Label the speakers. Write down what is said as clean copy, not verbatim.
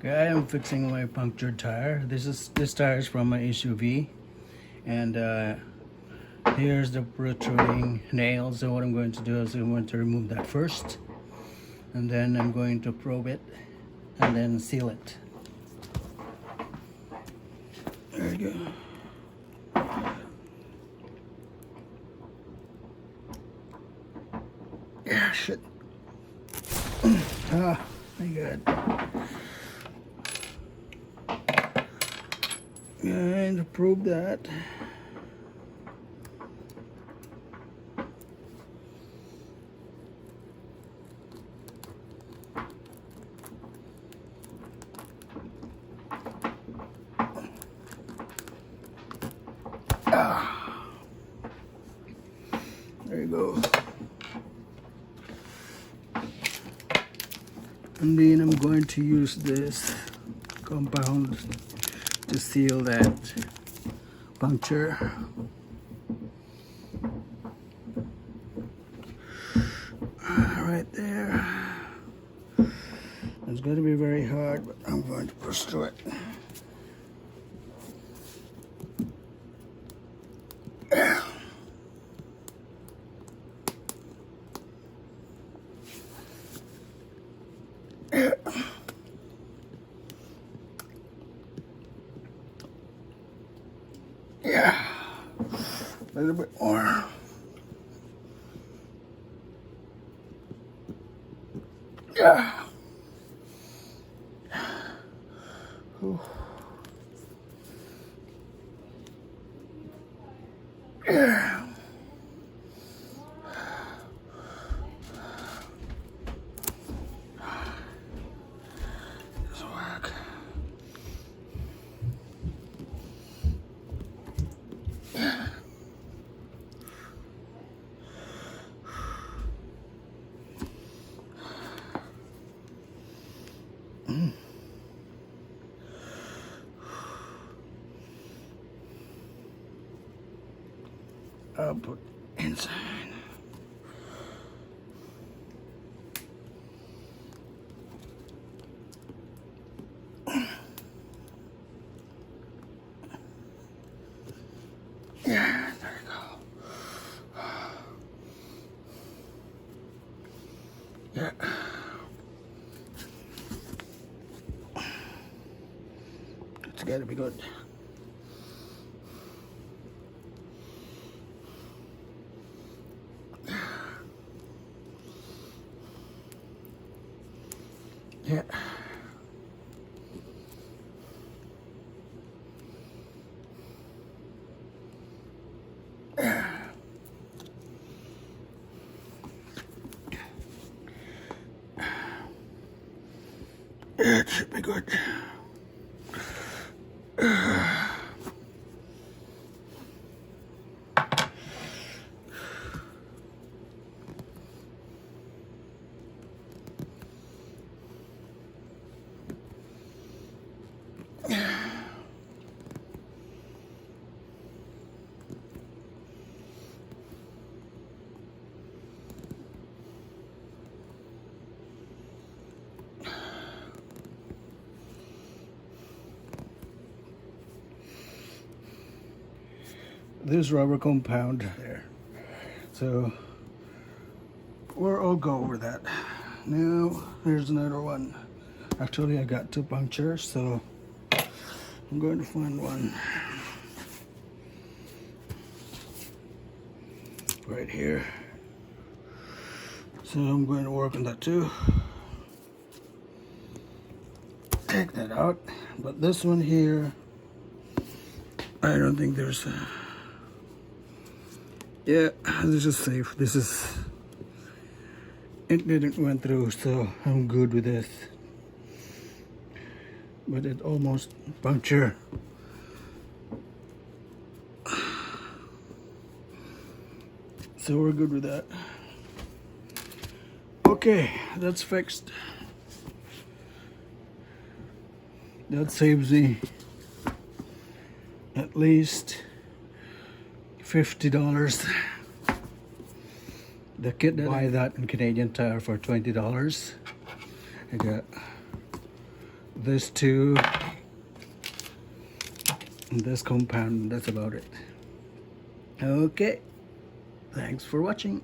Speaker 1: Okay, I'm fixing my punctured tire. This tire is from my SUV, and here's the protruding nail. So what I'm going to do is I'm going to remove that first, and then I'm going to probe it, and then seal it. There you go. Yeah, shit. Ah, very good. And to probe that. Ah, there you go. And then I'm going to use this compound to seal that puncture. Right there. It's going to be very hard, but I'm going to push through it. Yeah, a little bit more. Yeah. Ooh. Yeah. Doesn't work. I'll put inside. Yeah, there you go. Yeah. It's gotta be good. Yeah. It should be good. This rubber compound there. So we'll all go over that. Now here's another one. Actually, I got two punctures, so I'm going to find one right here. So I'm going to work on that too. Take that out, but this one here, I don't think there's a... Yeah, this is safe. This is... It didn't went through, so I'm good with this. But it almost punctured. So we're good with that. Okay, that's fixed. That saves me at least $50. The kit that I buy that in Canadian Tire for $20. I got this two, and this compound. That's about it. Okay, thanks for watching.